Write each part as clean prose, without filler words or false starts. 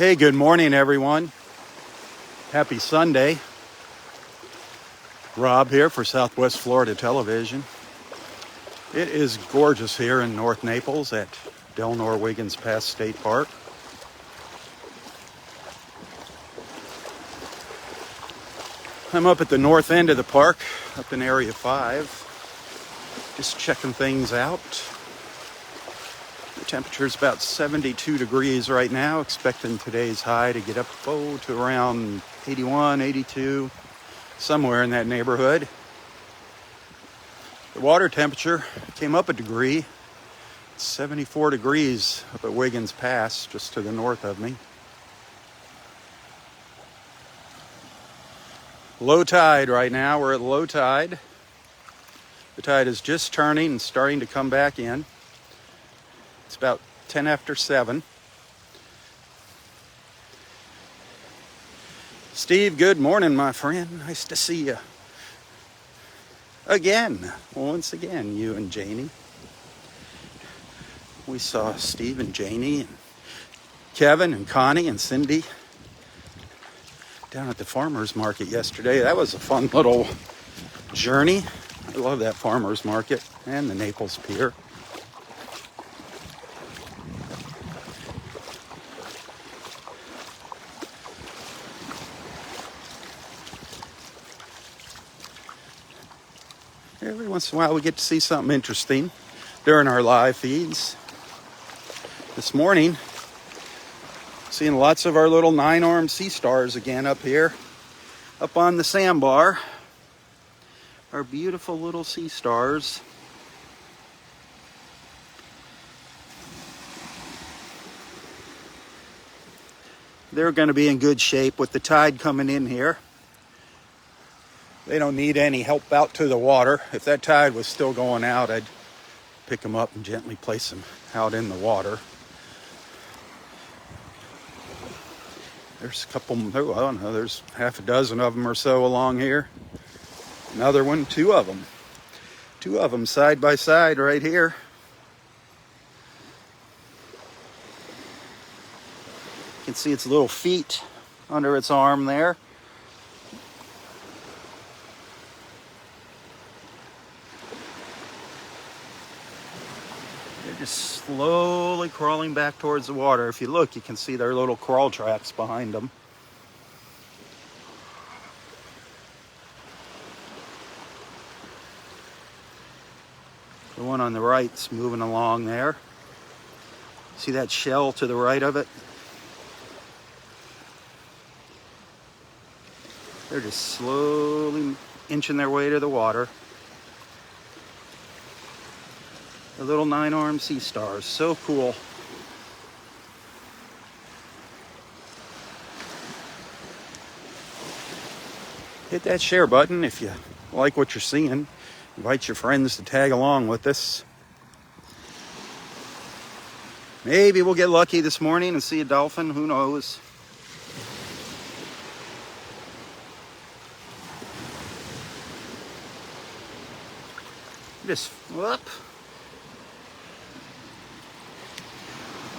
Hey, good morning, everyone. Happy Sunday. Robb here for Southwest Florida Television. It is gorgeous here in North Naples at Delnor-Wiggins Pass State Park. I'm up at the north end of the park, up in Area 5, just checking things out. The temperature is about 72 degrees right now, expecting today's high to get up to around 81, 82, somewhere in that neighborhood. The water temperature came up a degree. It's 74 degrees up at Wiggins Pass, just to the north of me. Low tide right now. We're at low tide. The tide is just turning and starting to come back in. It's about 10 after 7. Steve, good morning, my friend. Nice to see you. Once again, you and Janie. We saw Steve and Janie and Kevin and Connie and Cindy down at the farmer's market yesterday. That was a fun little journey. I love that farmer's market and the Naples Pier. Every once in a while we get to see something interesting during our live feeds. This morning, seeing lots of our little 9-armed sea stars again up here, up on the sandbar. Our beautiful little sea stars. They're going to be in good shape with the tide coming in here. They don't need any help out to the water. If that tide was still going out, I'd pick them up and gently place them out in the water. There's a couple, I don't know, there's half a dozen of them or so along here. Another one, two of them. Two of them side by side right here. You can see its little feet under its arm there. They're just slowly crawling back towards the water. If you look, you can see their little crawl tracks behind them. The one on the right's moving along there. See that shell to the right of it? They're just slowly inching their way to the water. The little 9-armed sea stars, so cool. Hit that share button if you like what you're seeing. Invite your friends to tag along with us. Maybe we'll get lucky this morning and see a dolphin, who knows? Just whoop.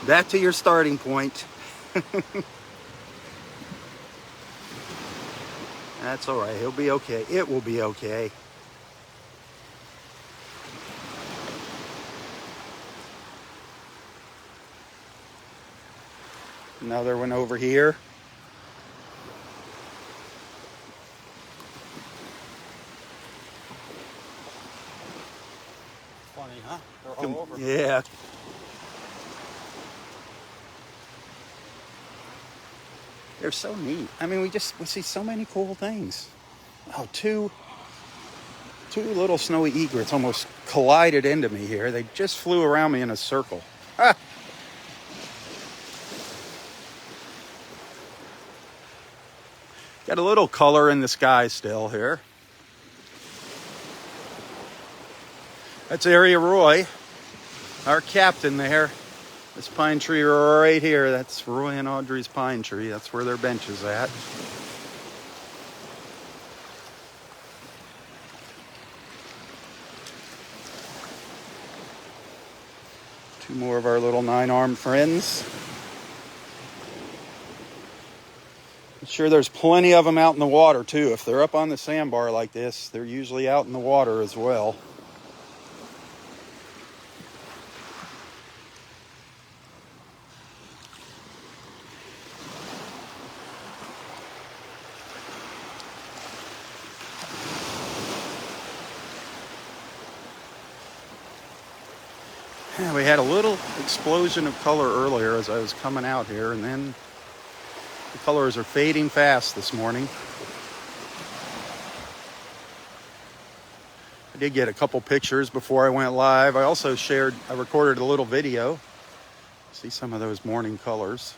Back to your starting point. That's all right. He'll be okay. It will be okay. Another one over here. Funny, huh? They're all over. Yeah. They're so neat. I mean, we see so many cool things. Oh, two little snowy egrets almost collided into me here. They just flew around me in a circle. Ah! Got a little color in the sky still here. That's Area Roy, our captain there. This pine tree right here, that's Roy and Audrey's pine tree. That's where their bench is at. Two more of our little 9-armed friends. Sure, there's plenty of them out in the water too. If they're up on the sandbar like this, they're usually out in the water as well. Yeah, we had a little explosion of color earlier as I was coming out here, and then the colors are fading fast this morning. I did get a couple pictures before I went live. I also recorded a little video. See some of those morning colors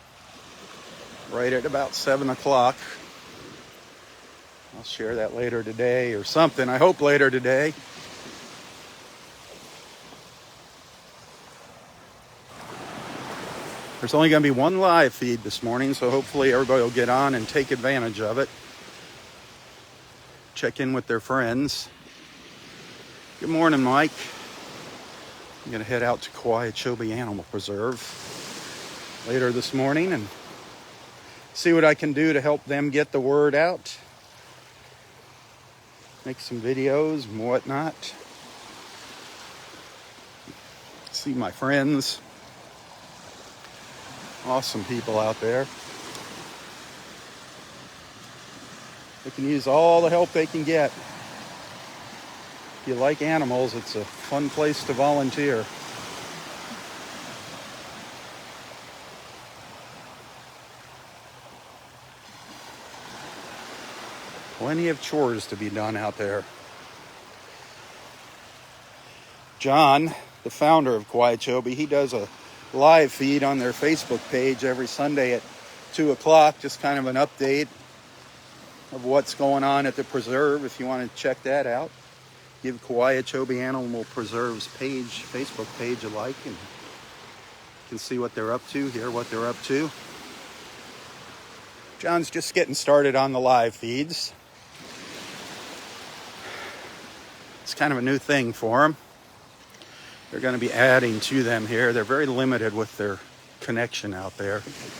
right at about 7 o'clock. I'll share that later today or something. I hope later today. There's only going to be one live feed this morning, so hopefully everybody will get on and take advantage of it. Check in with their friends. Good morning, Mike. I'm going to head out to Okeechobee Animal Preserve later this morning and see what I can do to help them get the word out. Make some videos and whatnot. See my friends. Awesome people out there. They can use all the help they can get. If you like animals, it's a fun place to volunteer. Plenty of chores to be done out there. John, the founder of Okeechobee, he does a live feed on their Facebook page every Sunday at 2 o'clock, just kind of an update of what's going on at the preserve. If you want to check that out, give Okeechobee Animal Preserve's Facebook page a like, and you can see what they're up to, hear what they're up to. John's just getting started on the live feeds. It's kind of a new thing for him. They're going to be adding to them here. They're very limited with their connection out there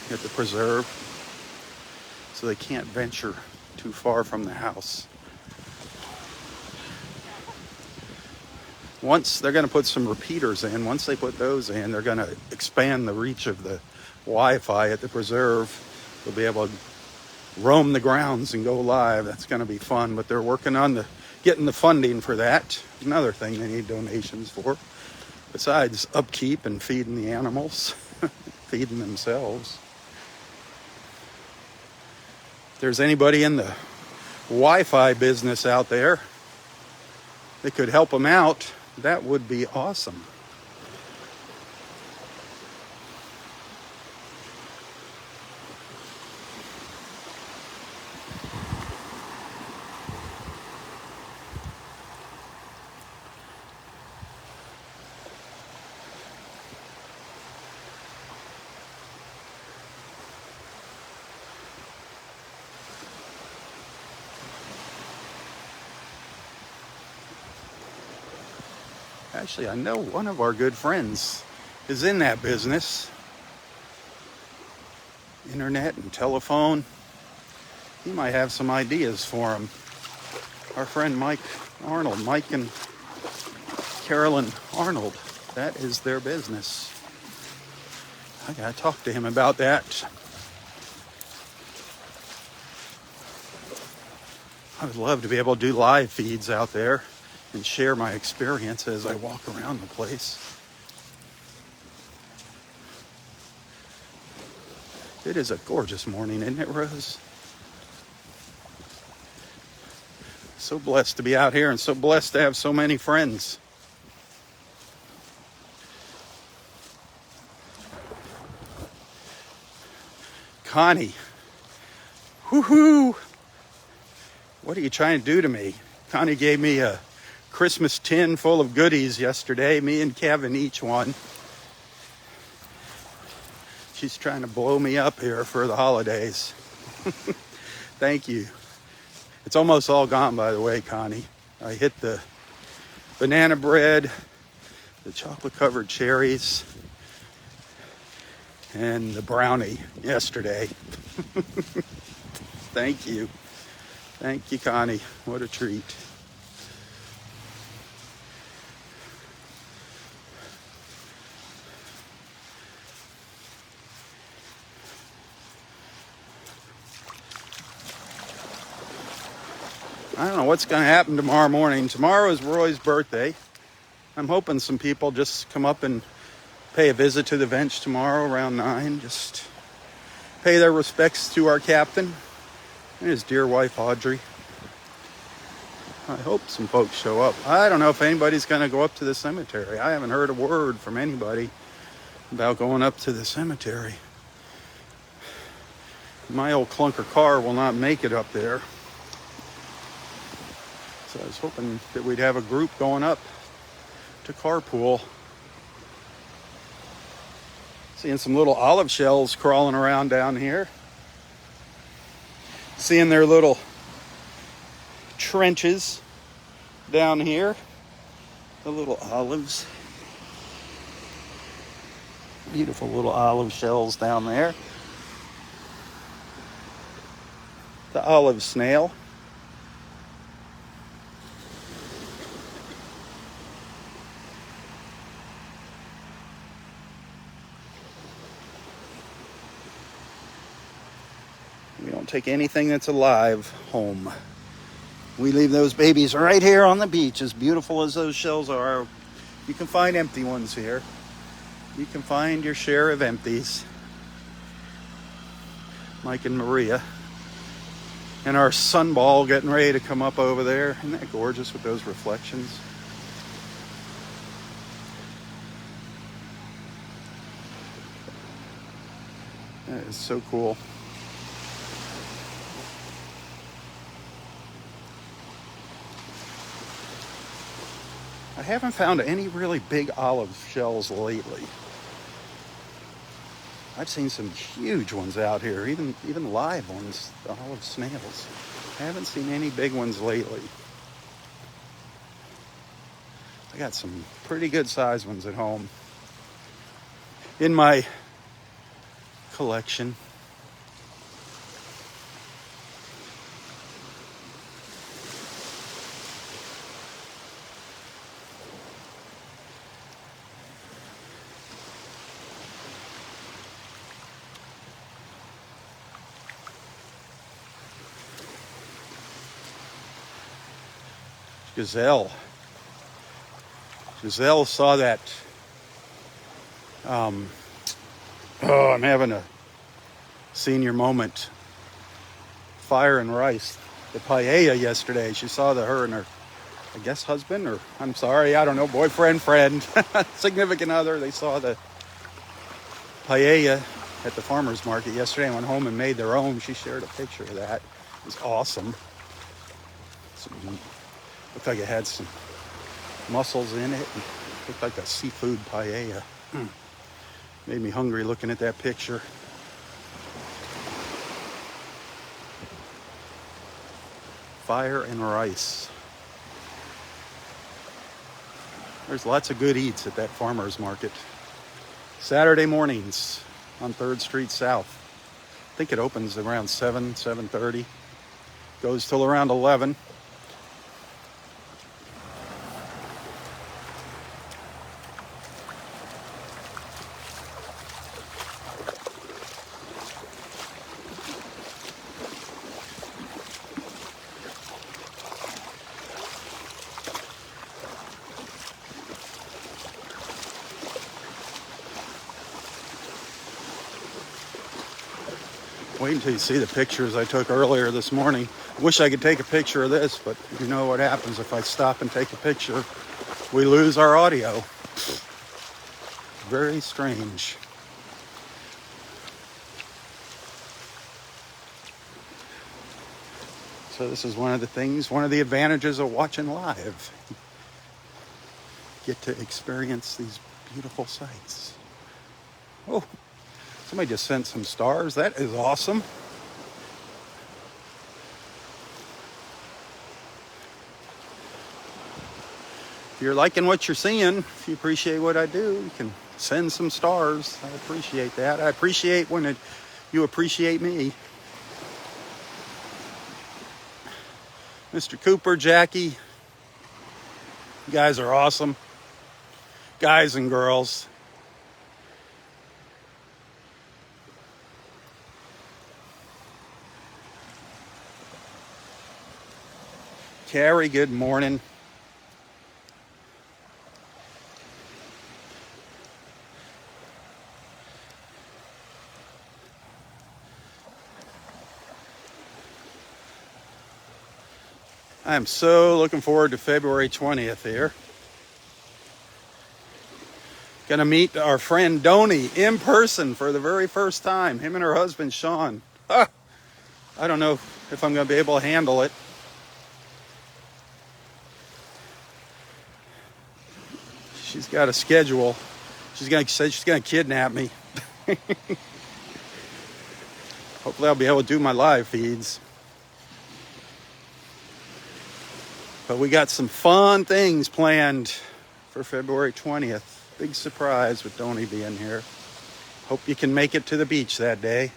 at the preserve, so they can't venture too far from the house. Once they're going to put some repeaters in, once they put those in, they're going to expand the reach of the Wi-Fi at the preserve. They'll be able to roam the grounds and go live. That's going to be fun, but they're working on getting the funding for that. Another thing they need donations for. Besides upkeep and feeding the animals, feeding themselves. If there's anybody in the Wi-Fi business out there that could help them out, that would be awesome. Actually, I know one of our good friends is in that business. Internet and telephone. He might have some ideas for him. Our friend Mike and Carolyn Arnold. That is their business. I gotta talk to him about that. I would love to be able to do live feeds out there and share my experience as I walk around the place. It is a gorgeous morning, isn't it, Rose? So blessed to be out here and so blessed to have so many friends. Connie. Woohoo! What are you trying to do to me? Connie gave me a Christmas tin full of goodies yesterday, me and Kevin each one. She's trying to blow me up here for the holidays. Thank you. It's almost all gone, by the way, Connie. I hit the banana bread, the chocolate-covered cherries, and the brownie yesterday. Thank you. Thank you, Connie. What a treat. I don't know what's going to happen tomorrow morning. Tomorrow is Roy's birthday. I'm hoping some people just come up and pay a visit to the bench tomorrow around 9. Just pay their respects to our captain and his dear wife, Audrey. I hope some folks show up. I don't know if anybody's going to go up to the cemetery. I haven't heard a word from anybody about going up to the cemetery. My old clunker car will not make it up there. So I was hoping that we'd have a group going up to carpool. Seeing some little olive shells crawling around down here. Seeing their little trenches down here. The little olives. Beautiful little olive shells down there. The olive snail. We don't take anything that's alive home. We leave those babies right here on the beach. As beautiful as those shells are, you can find empty ones here. You can find your share of empties. Mike and Maria. And our sunball getting ready to come up over there. Isn't that gorgeous with those reflections? That is so cool. I haven't found any really big olive shells lately. I've seen some huge ones out here, even live ones, the olive snails. I haven't seen any big ones lately. I got some pretty good sized ones at home in my collection. Giselle saw that. I'm having a senior moment. Fire and rice, the paella yesterday. She saw her and her, I guess, husband, or I'm sorry, I don't know, boyfriend, friend, significant other. They saw the paella at the farmer's market yesterday and went home and made their own. She shared a picture of that. It was awesome. Looked like it had some mussels in it. Looked like a seafood paella. Made me hungry looking at that picture. Fire and rice. There's lots of good eats at that farmer's market. Saturday mornings on 3rd Street South. I think it opens around 7:30. Goes till around 11. Wait until you see the pictures I took earlier this morning. Wish I could take a picture of this, but you know what happens if I stop and take a picture. We lose our audio. Very strange. So this is one of the advantages of watching live. Get to experience these beautiful sights. Oh. Somebody just sent some stars. That is awesome. If you're liking what you're seeing, if you appreciate what I do, you can send some stars. I appreciate that. I appreciate when you appreciate me. Mr. Cooper, Jackie, you guys are awesome. Guys and girls. Carrie, good morning. I'm so looking forward to February 20th here. Gonna meet our friend Doni in person for the very first time. Him and her husband, Sean. I don't know if I'm gonna be able to handle it. She's got a schedule. She's gonna kidnap me. Hopefully I'll be able to do my live feeds. But we got some fun things planned for February 20th. Big surprise with Doni being here. Hope you can make it to the beach that day.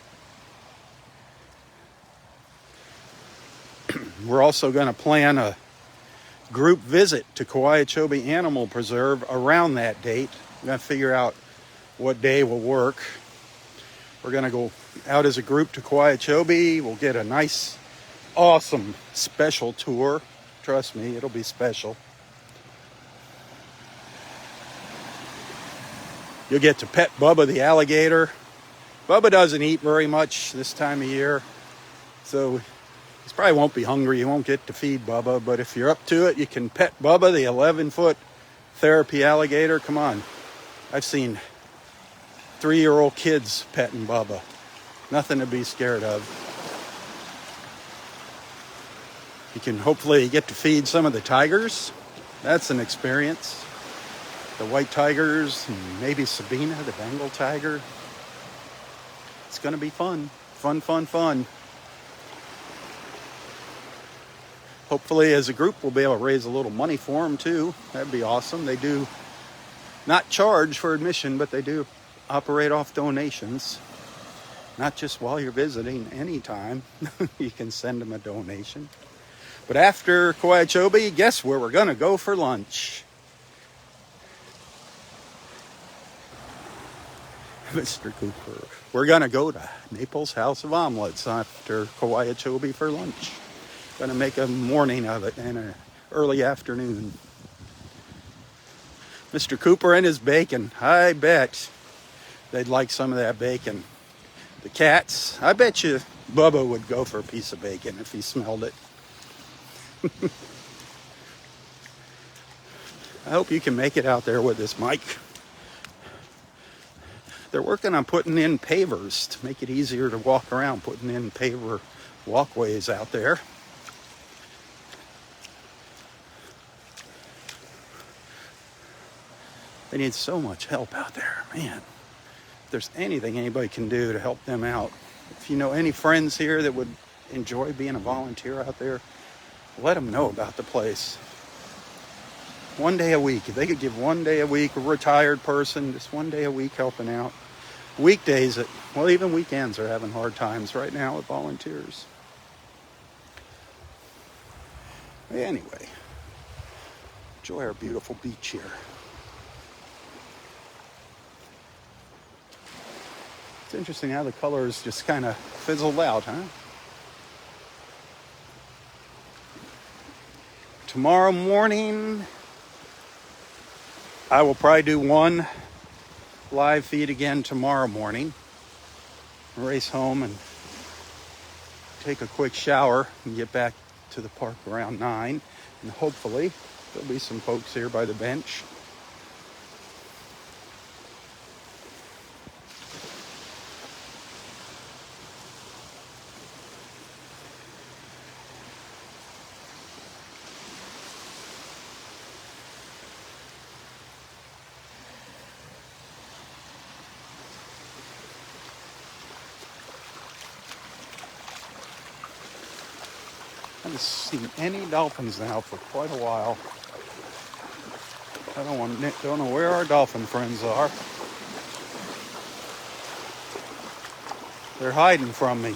We're also going to plan a group visit to Kauai-Chobe Animal Preserve around that date. We're going to figure out what day will work. We're going to go out as a group to Kauai-Chobe. We'll get a nice, awesome, special tour. Trust me, it'll be special. You'll get to pet Bubba the alligator. Bubba doesn't eat very much this time of year, so he probably won't be hungry. You won't get to feed Bubba, but if you're up to it, you can pet Bubba, the 11-foot therapy alligator. Come on. I've seen 3-year-old kids petting Bubba. Nothing to be scared of. You can hopefully get to feed some of the tigers. That's an experience. The white tigers, and maybe Sabina, the Bengal tiger. It's going to be fun. Fun, fun, fun. Hopefully, as a group, we'll be able to raise a little money for them, too. That'd be awesome. They do not charge for admission, but they do operate off donations. Not just while you're visiting, anytime. You can send them a donation. But after Kauai-Chobe, guess where we're going to go for lunch? Mr. Cooper. We're going to go to Naples House of Omelets after Kauai-Chobe for lunch. Going to make a morning of it and an early afternoon. Mr. Cooper and his bacon. I bet they'd like some of that bacon. The cats. I bet you Bubba would go for a piece of bacon if he smelled it. I hope you can make it out there with this mic. They're working on putting in pavers to make it easier to walk around, putting in paver walkways out there. They need so much help out there, man. If there's anything anybody can do to help them out, if you know any friends here that would enjoy being a volunteer out there, let them know about the place. One day a week. If they could give 1 day a week, a retired person, just 1 day a week helping out. Weekdays, well, even weekends are having hard times right now with volunteers. Anyway, enjoy our beautiful beach here. It's interesting how the colors just kind of fizzled out, huh? Tomorrow morning, I will probably do one live feed again tomorrow morning. Race home and take a quick shower and get back to the park around 9. And hopefully there'll be some folks here by the bench. I haven't seen any dolphins now for quite a while. I don't know where our dolphin friends are. They're hiding from me.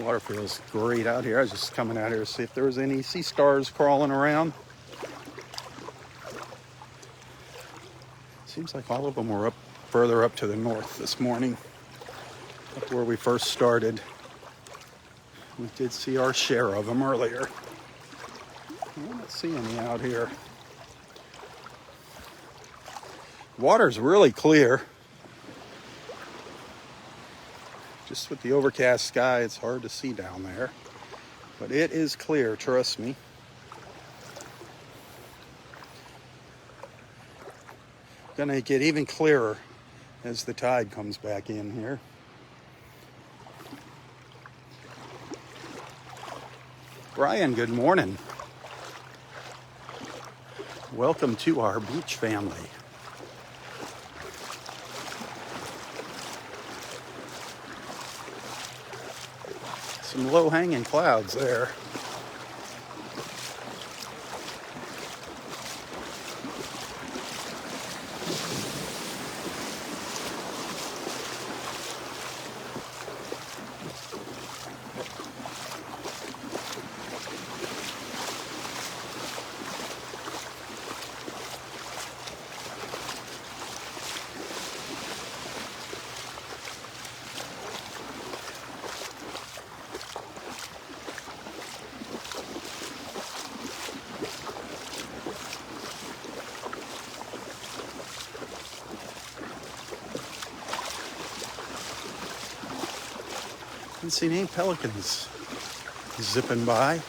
Water feels great out here. I was just coming out here to see if there was any sea stars crawling around. Seems like all of them were up further up to the north this morning, up where we first started. We did see our share of them earlier. I don't see any out here. Water's really clear. Just with the overcast sky, it's hard to see down there. But it is clear, trust me. Gonna get even clearer as the tide comes back in here. Brian, good morning. Welcome to our beach family. Some low-hanging clouds there. Haven't seen any pelicans zipping by.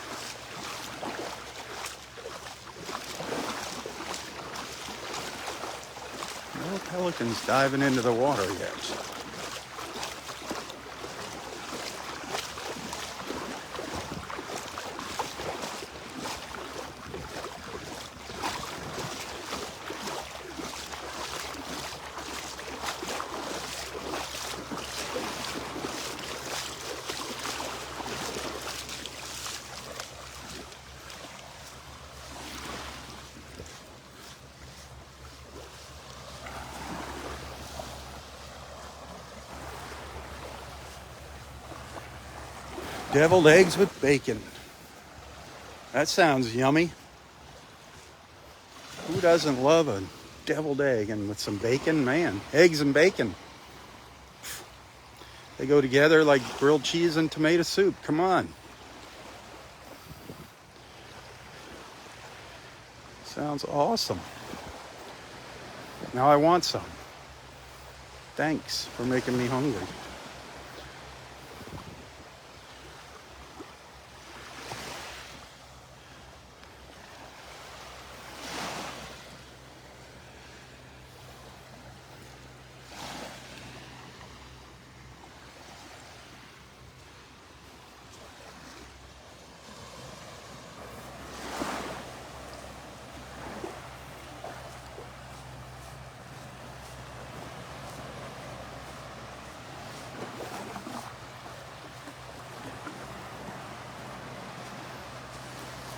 No pelicans diving into the water yet. Deviled eggs with bacon. That sounds yummy. Who doesn't love a deviled egg and with some bacon? Man, eggs and bacon. They go together like grilled cheese and tomato soup. Come on. Sounds awesome. Now I want some. Thanks for making me hungry.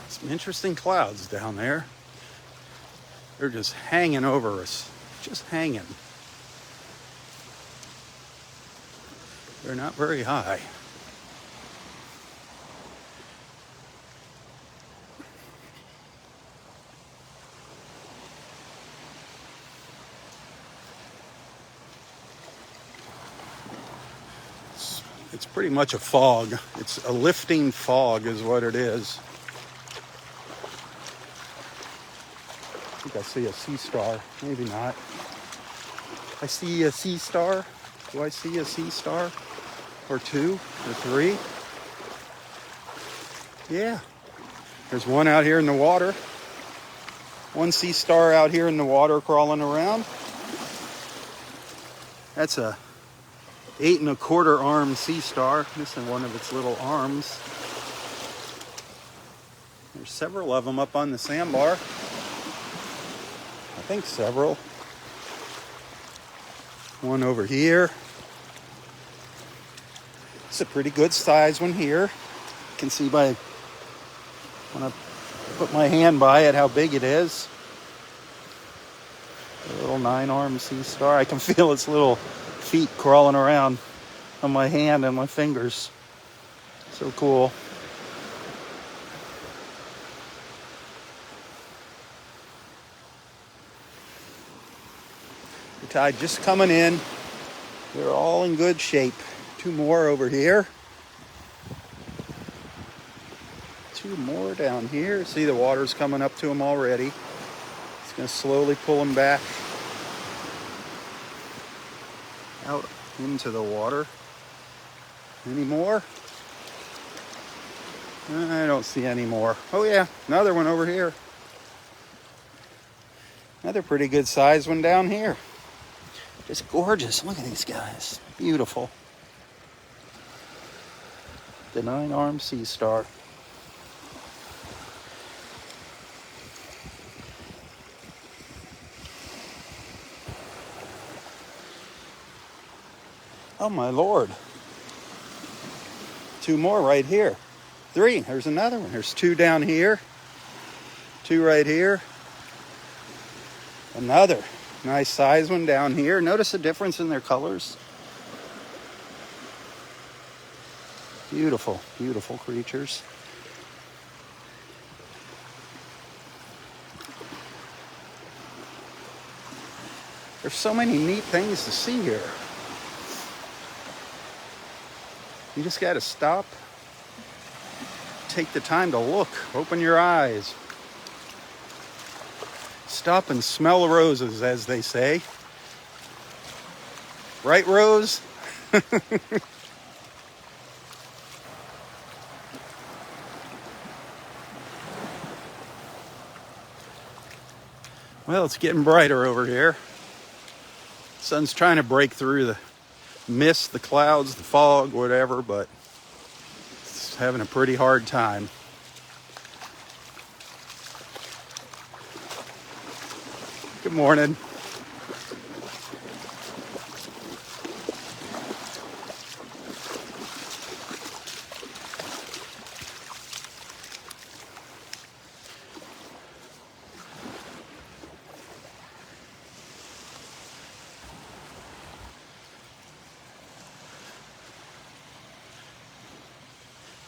Some interesting clouds down there. They're just hanging over us. Just hanging. They're not very high. It's pretty much a fog. It's a lifting fog is what it is. I think I see a sea star. Maybe not. I see a sea star. Do I see a sea star? Or two? Or three? Yeah. There's one out here in the water. One sea star out here in the water crawling around. That's a 8 1/4 arm sea star. Missing one of its little arms. There's several of them up on the sandbar. I think several. One over here. It's a pretty good size one here. You can see by when I put my hand by it how big it is. A little 9-armed sea star. I can feel its little feet crawling around on my hand and my fingers. So cool. The tide just coming in. They're all in good shape. 2 more over here. 2 more down here. See, the water's coming up to them already. It's going to slowly pull them back out into the water. Any more? I don't see any more. Oh yeah, another one over here. Another pretty good sized one down here. Just gorgeous. Look at these guys. Beautiful. The 9-armed sea star. Oh my Lord. 2 more right here. 3. There's another one. There's 2 down here. 2 right here. Another nice size one down here. Notice the difference in their colors. Beautiful, beautiful creatures. There's so many neat things to see here. You just got to stop, take the time to look, open your eyes. Stop and smell the roses, as they say. Right, Rose? Well, it's getting brighter over here. Sun's trying to break through the mist, the clouds, the fog, whatever, but it's having a pretty hard time. Good morning.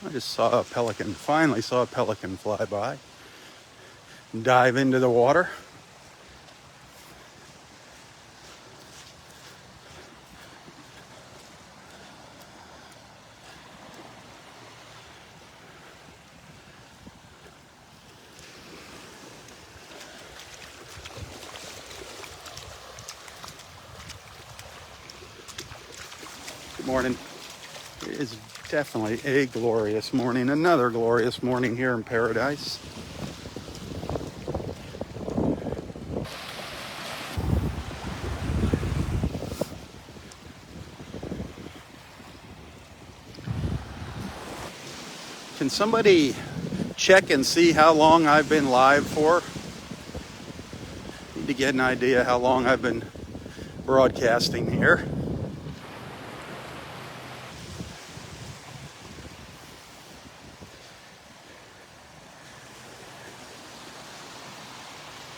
I just saw a pelican, finally saw a pelican fly by and dive into the water. Good morning. It is definitely a glorious morning, another glorious morning here in paradise. Can somebody check and see how long I've been live for? Need to get an idea how long I've been broadcasting here.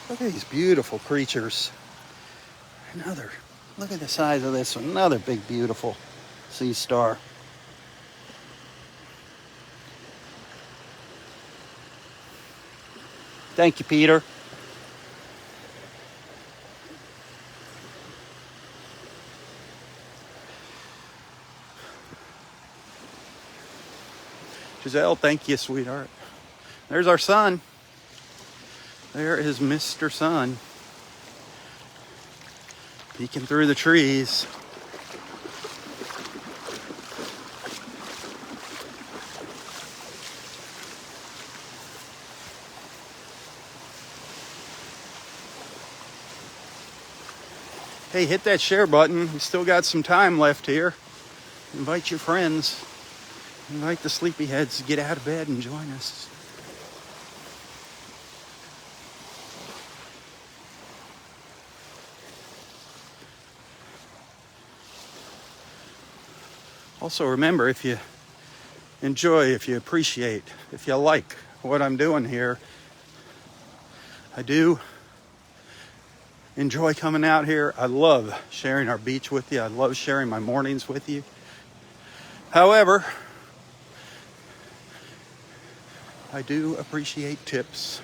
Look at these beautiful creatures. Look at the size of this one. Another big, beautiful sea star. Thank you, Peter. Giselle, thank you, sweetheart. There's our sun. There is Mr. Sun. Peeking through the trees. Hey, hit that share button. We still got some time left here. Invite your friends. Invite the sleepyheads to get out of bed and join us. Also remember, if you enjoy, if you appreciate, if you like what I'm doing here, I do enjoy coming out here. I love sharing our beach with you. I love sharing my mornings with you. However, I do appreciate tips.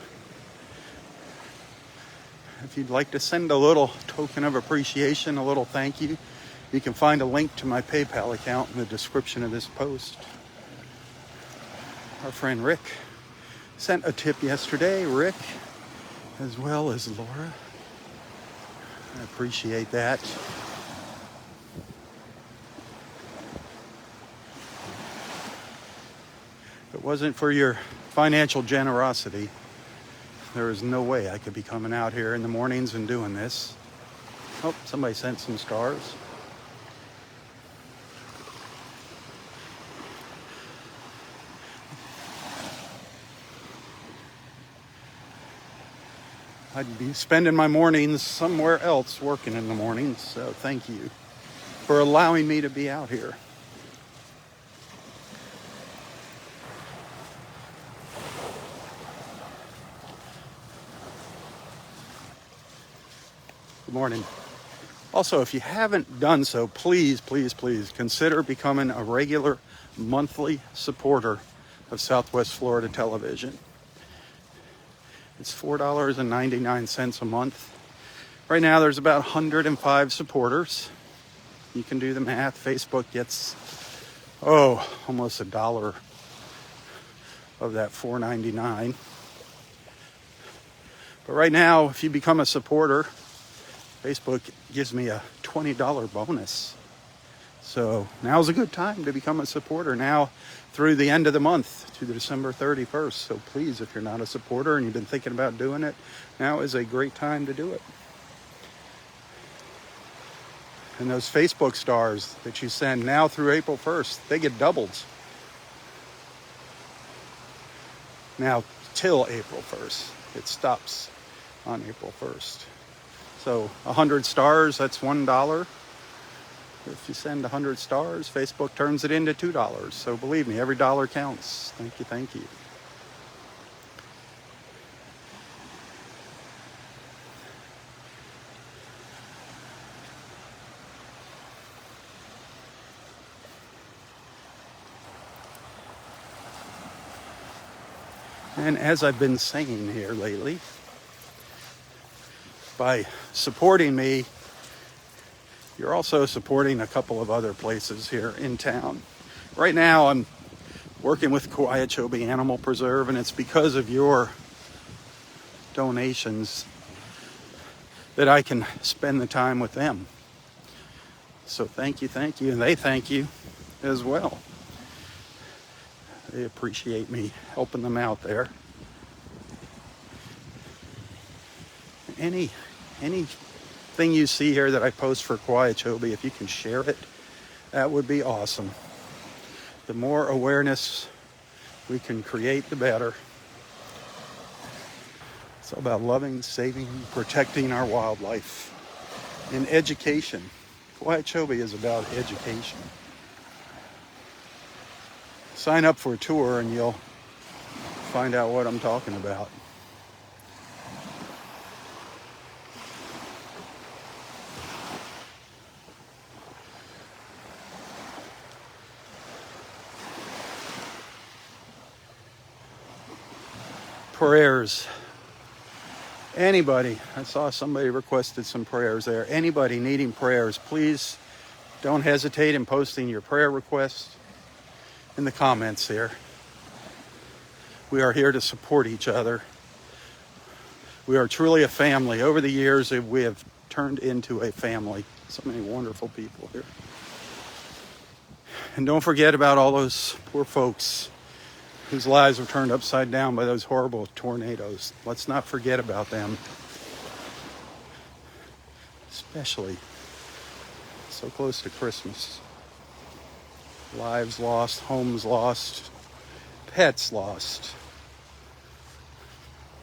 If you'd like to send a little token of appreciation, a little thank you, you can find a link to my PayPal account in the description of this post. Our friend Rick sent a tip yesterday. Rick, as well as Laura. I appreciate that. If it wasn't for your financial generosity, there is no way I could be coming out here in the mornings and doing this. Oh, somebody sent some stars. I'd be spending my mornings somewhere else working in the mornings, so thank you for allowing me to be out here. Good morning. Also, if you haven't done so, please, please, please consider becoming a regular monthly supporter of Southwest Florida Television. It's $4.99 a month. Right now, there's about 105 supporters. You can do the math. Facebook gets, almost $1 of that $4.99. But right now, if you become a supporter, Facebook gives me a $20 bonus. So now's a good time to become a supporter now through the end of the month, to December 31st. So please, if you're not a supporter and you've been thinking about doing it, now is a great time to do it. And those Facebook stars that you send now through April 1st, they get doubled. Now till April 1st. It stops on April 1st. So 100 stars, that's $1. If you send 100 stars, Facebook turns it into $2. So believe me, every dollar counts. Thank you, thank you. And as I've been saying here lately, by supporting me, you're also supporting a couple of other places here in town. Right now, I'm working with Coayachobe Animal Preserve, and it's because of your donations that I can spend the time with them. So thank you, and they thank you as well. They appreciate me helping them out there. Anything you see here that I post for Coayachobe, if you can share it, that would be awesome. The more awareness we can create, the better. It's all about loving, saving, protecting our wildlife. And education. Coayachobe is about education. Sign up for a tour and you'll find out what I'm talking about. Prayers. Anybody, I saw somebody requested some prayers there. Anybody needing prayers, please don't hesitate in posting your prayer requests in the comments here. We are here to support each other. We are truly a family. Over the years, we have turned into a family. So many wonderful people here. And don't forget about all those poor folks whose lives were turned upside down by those horrible tornadoes. Let's not forget about them. Especially so close to Christmas. Lives lost, homes lost, pets lost,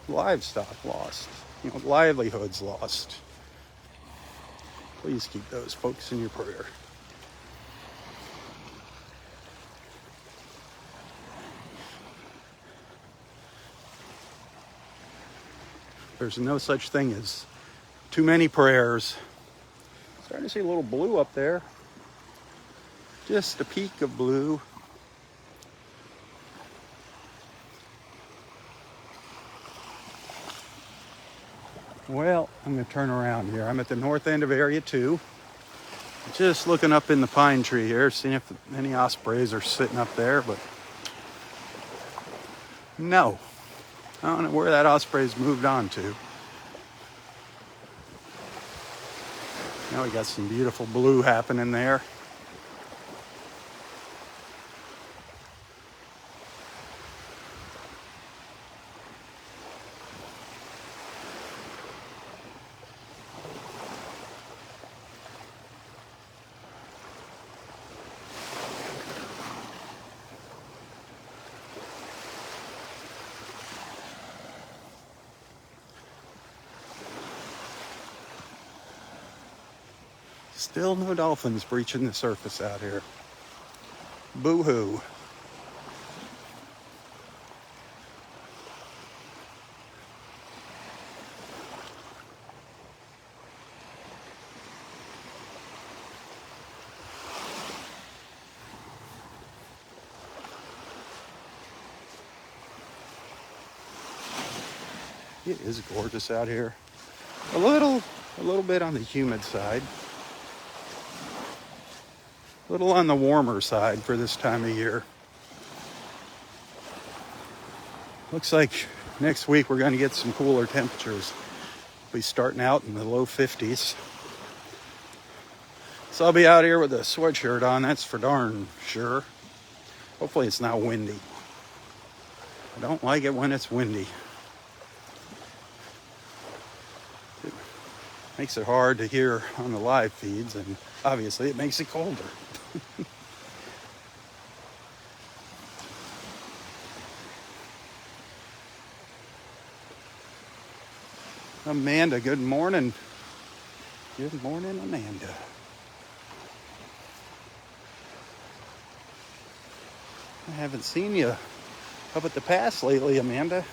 livestock lost, livelihoods lost. Please keep those folks in your prayer. There's no such thing as too many prayers. Starting to see a little blue up there. Just a peak of blue. Well, I'm going to turn around here. I'm at the north end of Area 2. Just looking up in the pine tree here, seeing if any ospreys are sitting up there, but no. I don't know where that osprey's moved on to. Now we got some beautiful blue happening there. Still no dolphins breaching the surface out here. Boo-hoo. It is gorgeous out here. A little bit on the humid side. A little on the warmer side for this time of year. Looks like next week we're going to get some cooler temperatures. We'll be starting out in the low 50s. So I'll be out here with a sweatshirt on, that's for darn sure. Hopefully it's not windy. I don't like it when it's windy. It makes it hard to hear on the live feeds, and obviously it makes it colder. Amanda, good morning. Good morning, Amanda. I haven't seen you up at the pass lately, Amanda.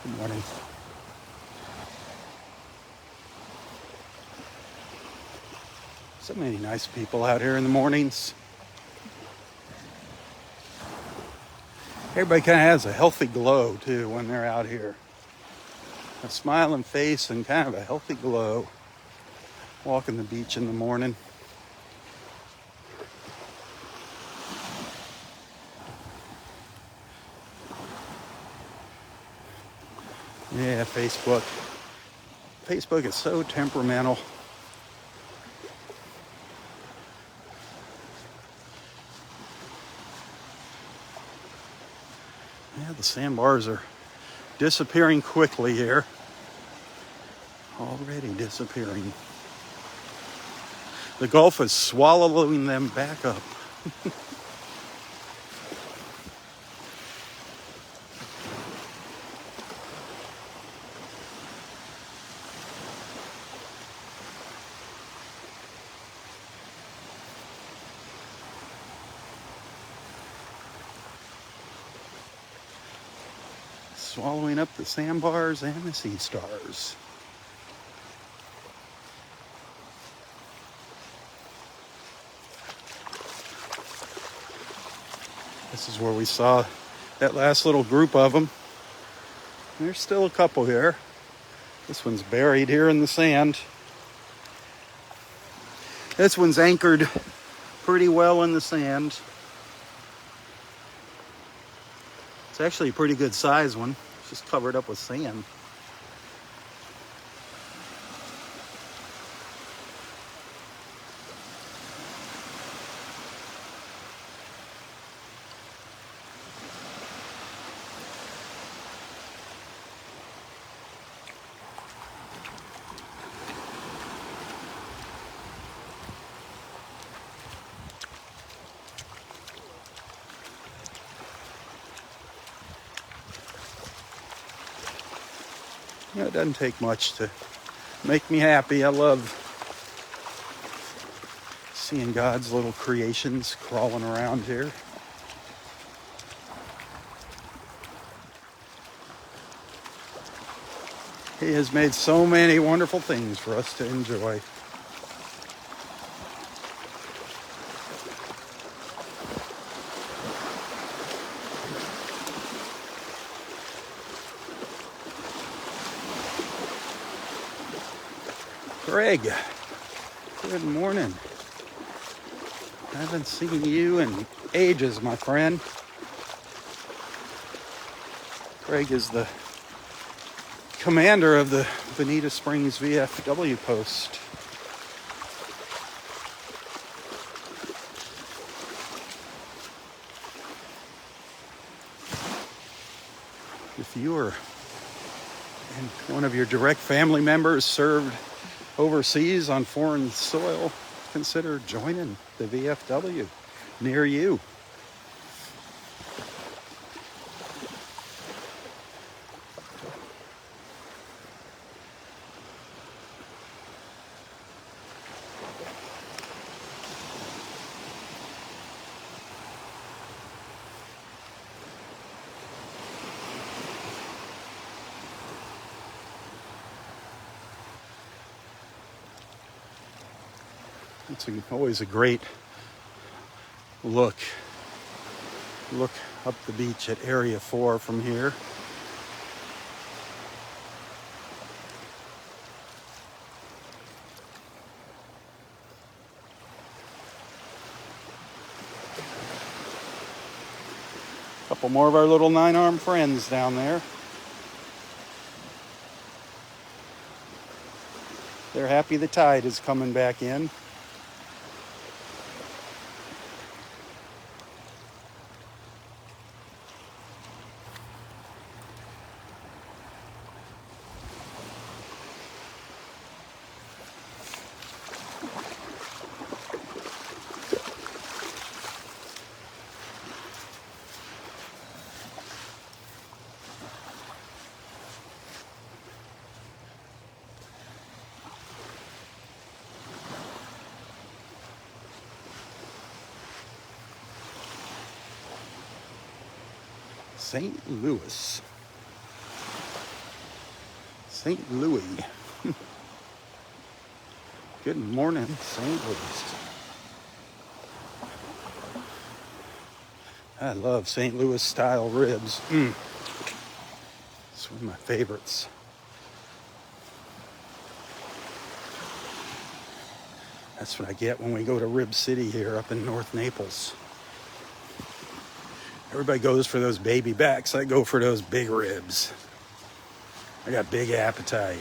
Good morning. So many nice people out here in the mornings. Everybody kind of has a healthy glow too when they're out here. A smiling face and kind of a healthy glow. Walking the beach in the morning. Yeah, Facebook. Facebook is so temperamental. Yeah, the sandbars are disappearing quickly here. Already disappearing. The Gulf is swallowing them back up. Swallowing up the sandbars and the sea stars. This is where we saw that last little group of them. There's still a couple here. This one's buried here in the sand. This one's anchored pretty well in the sand. It's actually a pretty good size one. It's just covered up with sand. You know, it doesn't take much to make me happy. I love Seeing God's little creations crawling around here. He has made so many wonderful things for us to enjoy. Greg, good morning. I haven't seen you in ages, my friend. Greg is the commander of the Bonita Springs VFW post. If you or one of your direct family members served overseas on foreign soil, consider joining the VFW near you. It's always a great look up the beach at Area 4 from here. A couple more of our little 9-arm friends down there. They're happy the tide is coming back in. St. Louis. St. Louis. Good morning, St. Louis. I love St. Louis style ribs. It's one of my favorites. That's what I get when we go to Rib City here up in North Naples. Everybody goes for those baby backs. I go for those big ribs. I got big appetite.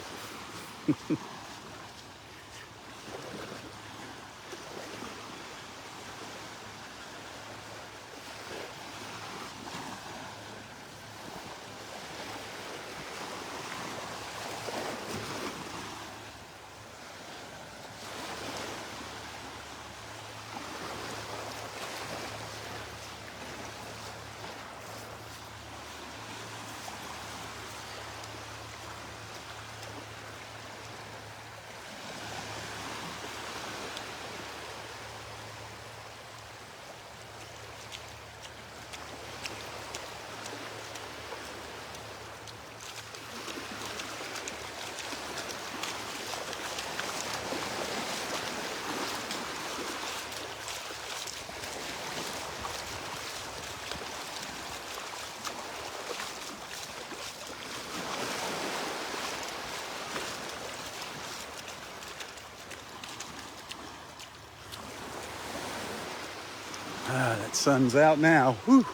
That sun's out now. Whew.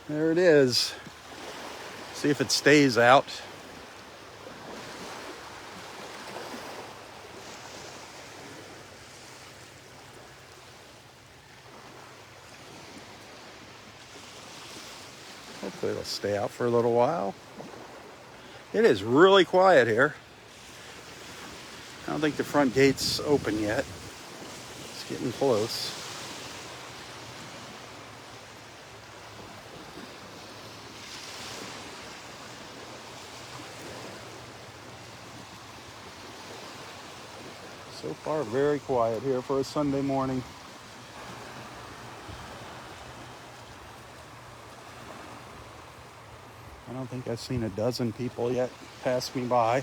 There it is. See if it stays out. Hopefully it'll stay out for a little while. It is really quiet here. I don't think the front gate's open yet. It's getting close. So far, very quiet here for a Sunday morning. I don't think I've seen a dozen people yet pass me by.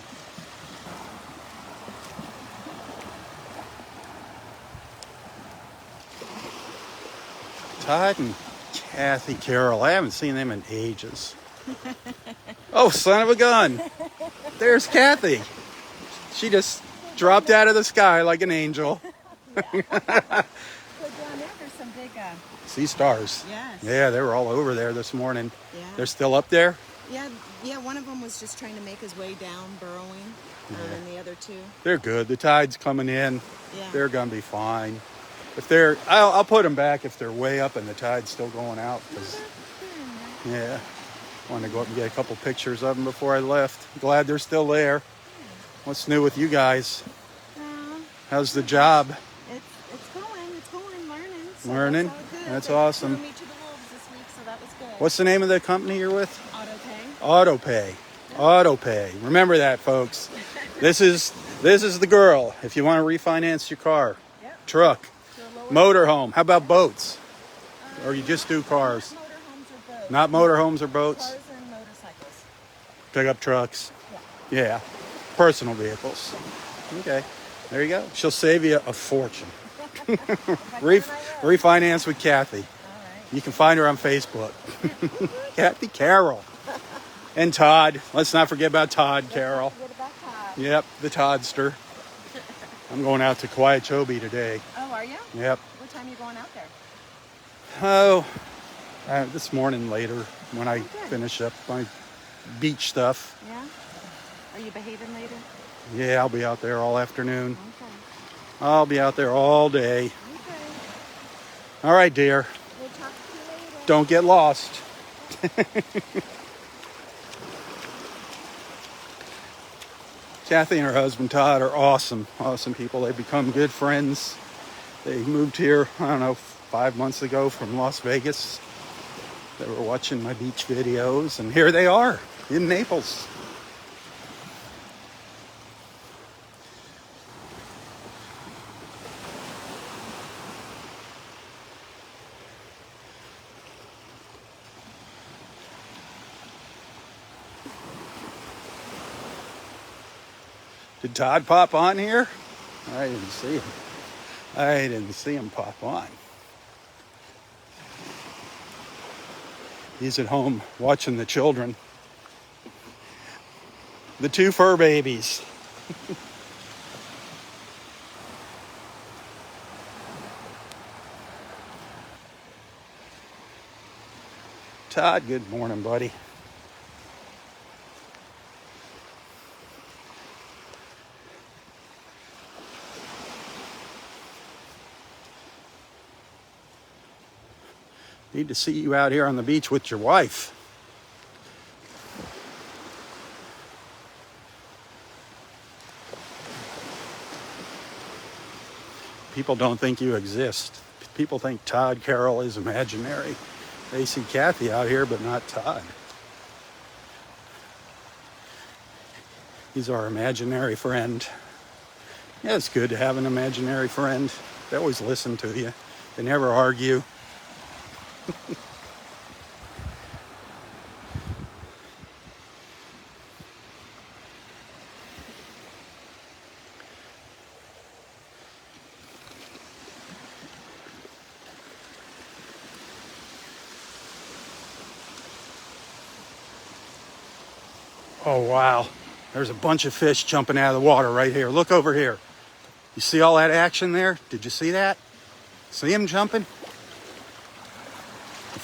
Todd and Kathy Carroll. I haven't seen them in ages. Oh, son of a gun. There's Kathy. She just dropped out of the sky like an angel. So down there, there's some big... Sea stars. Yes. Yeah, they were all over there this morning. Yeah. They're still up there? Yeah, one of them was just trying to make his way down, burrowing, and the other two. They're good. The tide's coming in. Yeah. They're going to be fine. If they're, I'll put them back if they're way up and the tide's still going out. Yeah. Wanted to go up and get a couple pictures of them before I left. Glad they're still there. What's new with you guys? How's the job? It's going, learning. So Learning? That's all good. That's They awesome. threw me to the wolves this week, so that was good. What's the name of the company you're with? AutoPay. AutoPay. Remember that, folks. This is the girl. If you want to refinance your car, Yep. truck, To a lower motorhome. How about boats? Or you just do cars? motorhomes or boats. Not motorhomes or boats? Cars and motorcycles. Pickup trucks. Yeah. Yeah. Personal vehicles. Okay. There you go. She'll save you a fortune. Refinance with Kathy. All right. You can find her on Facebook. Kathy Carroll. And Todd. Let's not forget about Todd Carroll. What about Todd? Yep, the Toddster. I'm going out to Quietchobe today. Oh, are you? Yep. What time are you going out there? Oh, this morning later when I good. finish up my beach stuff. Yeah? Are you behaving later? Yeah, I'll be out there all afternoon. Okay. I'll be out there all day. Okay. All right, dear. We'll talk to you later. Don't get lost. Kathy and her husband Todd are awesome people. They've become good friends. They moved here, I don't know, 5 months ago from Las Vegas. They were watching my beach videos, and here they are in Naples. Did Todd pop on here? I didn't see him pop on. He's at home watching the children. The two fur babies. Todd, good morning, buddy. Need to see you out here on the beach with your wife. People don't think you exist. People think Todd Carroll is imaginary. They see Kathy out here, but not Todd. He's our imaginary friend. Yeah, it's good to have an imaginary friend. They always listen to you. They never argue. Oh, wow. There's a bunch of fish jumping out of the water right here. Look over here. You see all that action there? Did you see that? See them jumping?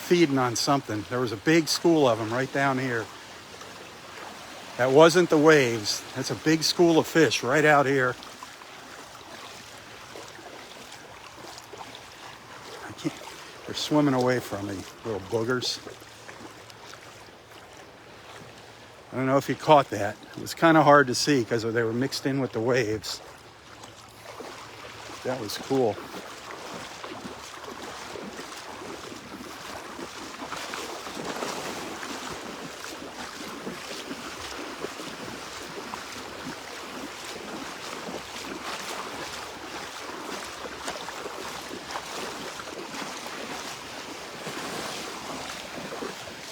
Feeding on something. There was a big school of them right down here. That wasn't the waves. That's a big school of fish right out here. They're swimming away from me, little boogers. I don't know if you caught that. It was kind of hard to see because they were mixed in with the waves. That was cool.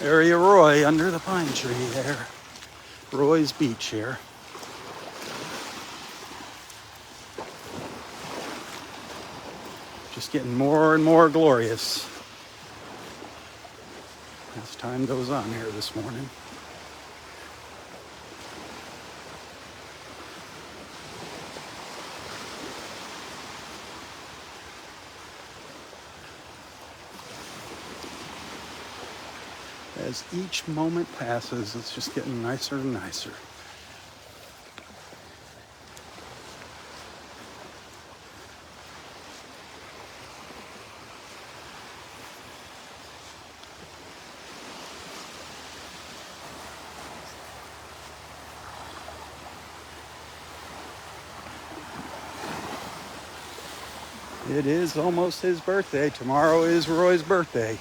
Area Roy under the pine tree there. Roy's Beach here. Just getting more and more glorious as time goes on here this morning. As each moment passes, it's just getting nicer and nicer. It is almost his birthday. Tomorrow is Roy's birthday.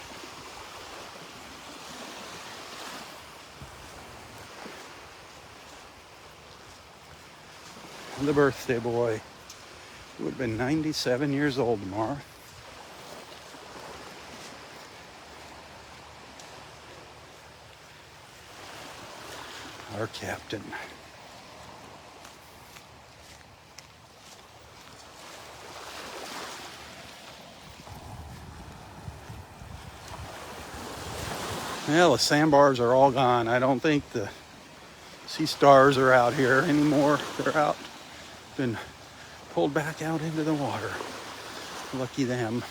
The birthday boy. He would have been 97 years old tomorrow. Our captain. Well, the sandbars are all gone. I don't think the sea stars are out here anymore. They're out. Been pulled back out into the water. Lucky them.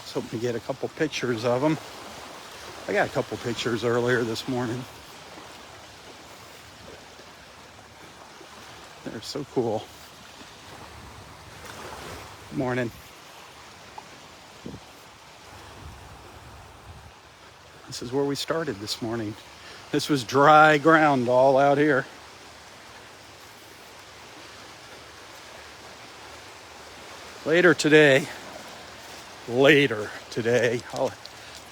Just hoping to get a couple pictures of them. I got a couple pictures earlier this morning. They're so cool. Good morning. This is where we started this morning. This was dry ground all out here. Later today, I'm going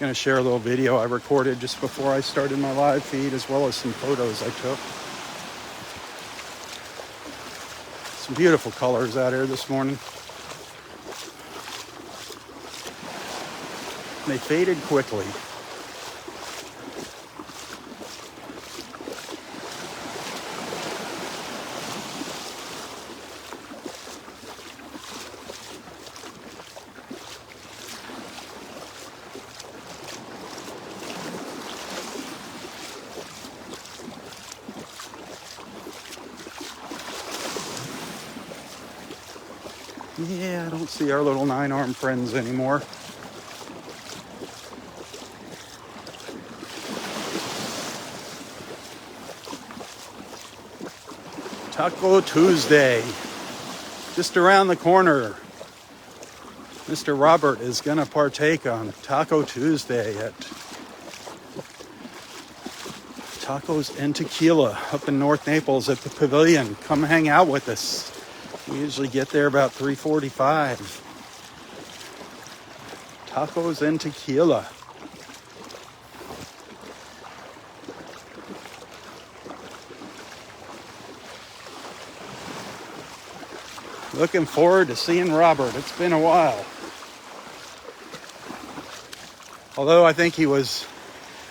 to share a little video I recorded just before I started my live feed, as well as some photos I took. Some beautiful colors out here this morning. They faded quickly. Yeah, I don't see our little 9-armed friends anymore. Taco Tuesday, just around the corner. Mr. Robert is going to partake on Taco Tuesday at Tacos and Tequila up in North Naples at the Pavilion. Come hang out with us. We usually get there about 3:45. Tacos and Tequila. Looking forward to seeing Robert. It's been a while. Although I think he was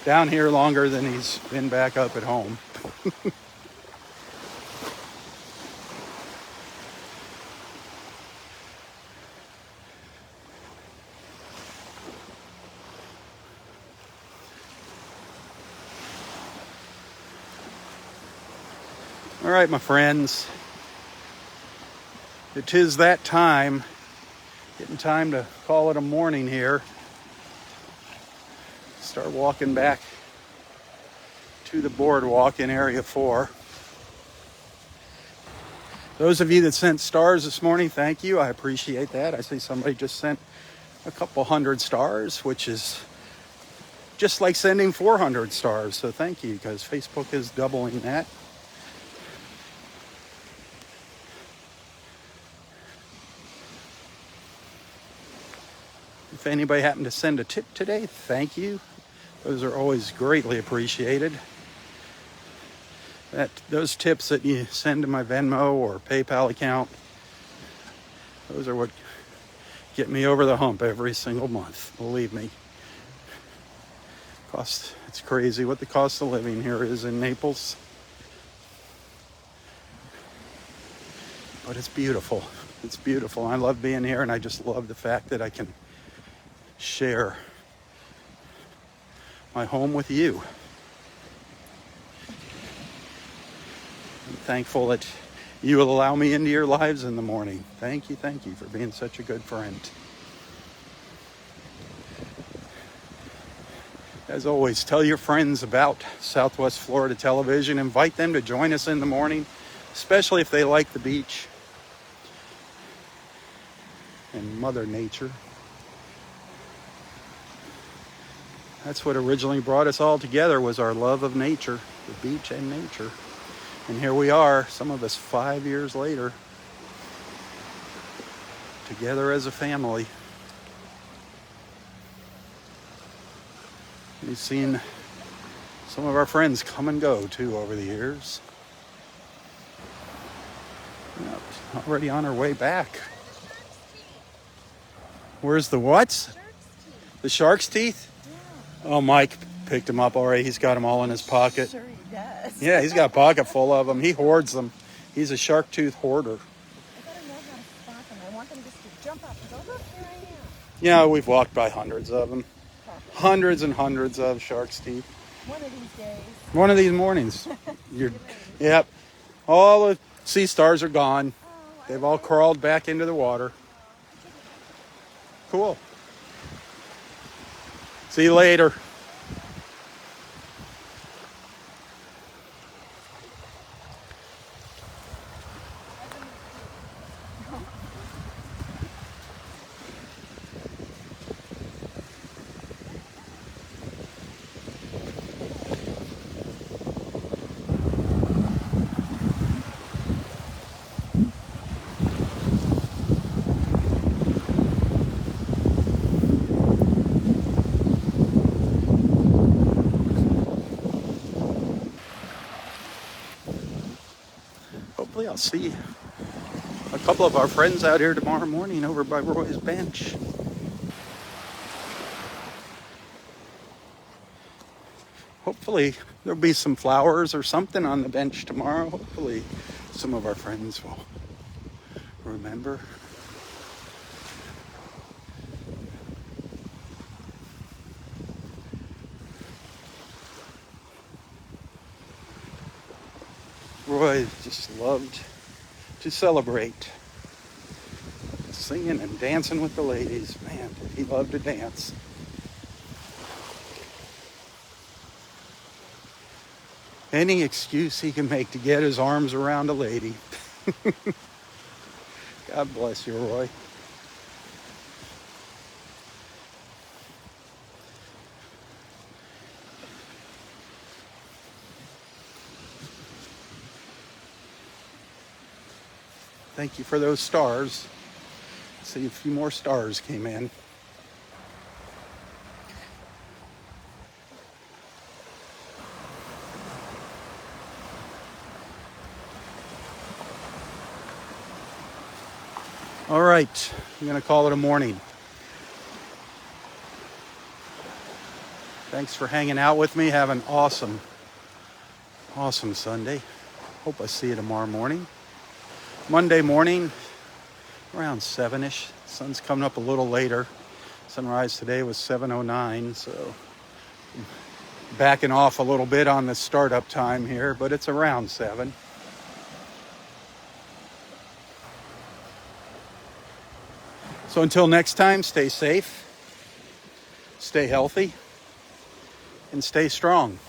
down here longer than he's been back up at home. All right, my friends. It is that time. Getting time to call it a morning here. Start walking back to the boardwalk in Area 4. Those of you that sent stars this morning, thank you. I appreciate that. I see somebody just sent a couple hundred stars, which is just like sending 400 stars. So thank you, because Facebook is doubling that. If anybody happened to send a tip today, thank you. Those are always greatly appreciated. Those tips that you send to my Venmo or PayPal account, those are what get me over the hump every single month, believe me. It's crazy what the cost of living here is in Naples. But it's beautiful. It's beautiful. I love being here, and I just love the fact that I can share my home with you. I'm thankful that you will allow me into your lives in the morning. Thank you for being such a good friend. As always, tell your friends about Southwest Florida Television. Invite them to join us in the morning, especially if they like the beach and Mother Nature. That's what originally brought us all together, was our love of nature, the beach and nature. And here we are, some of us 5 years later, together as a family. We've seen some of our friends come and go too over the years. Yep, already on our way back. Where's the what? The shark's teeth? Yeah. Oh, Mike picked them up already. He's got them all in his pocket. Sure he does. Yeah, he's got a pocket full of them. He hoards them. He's a shark tooth hoarder. I gotta know how to spot them. I want them just to jump up and go, look, here I am. Yeah, we've walked by hundreds of them. Hundreds and hundreds of shark's teeth. One of these days. One of these mornings. Yep. All the sea stars are gone. They've all crawled back into the water. Cool. See you later. Hopefully I'll see a couple of our friends out here tomorrow morning over by Roy's bench. Hopefully there'll be some flowers or something on the bench tomorrow. Hopefully some of our friends will remember. Roy just loved to celebrate, singing and dancing with the ladies. Man, did he love to dance. Any excuse he can make to get his arms around a lady. God bless you, Roy. Thank you for those stars. See, a few more stars came in. All right, I'm going to call it a morning. Thanks for hanging out with me. Have an awesome Sunday. Hope I see you tomorrow morning. Monday morning, around 7-ish. Sun's coming up a little later. Sunrise today was 7:09, so backing off a little bit on the startup time here, but it's around 7. So until next time, stay safe, stay healthy, and stay strong.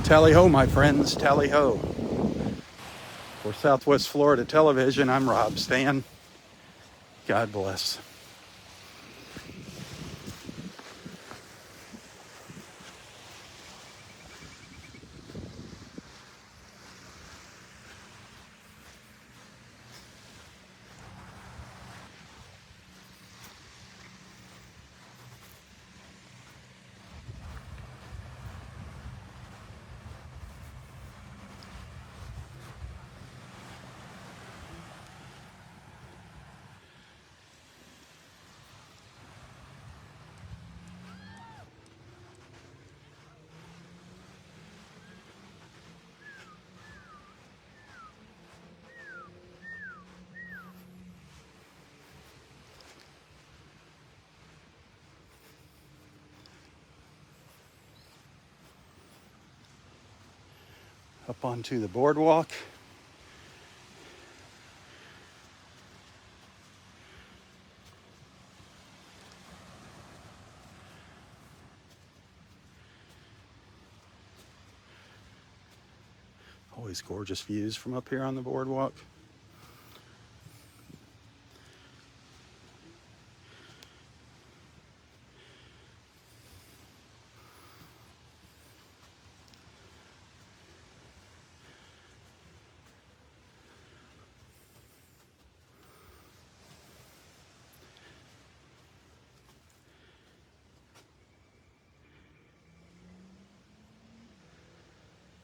Tally ho, my friends, tally ho. For Southwest Florida Television, I'm Robb Stan. God bless. up onto the boardwalk. Always gorgeous views from up here on the boardwalk.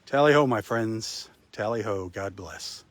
Tally ho, my friends. Tally ho. God bless.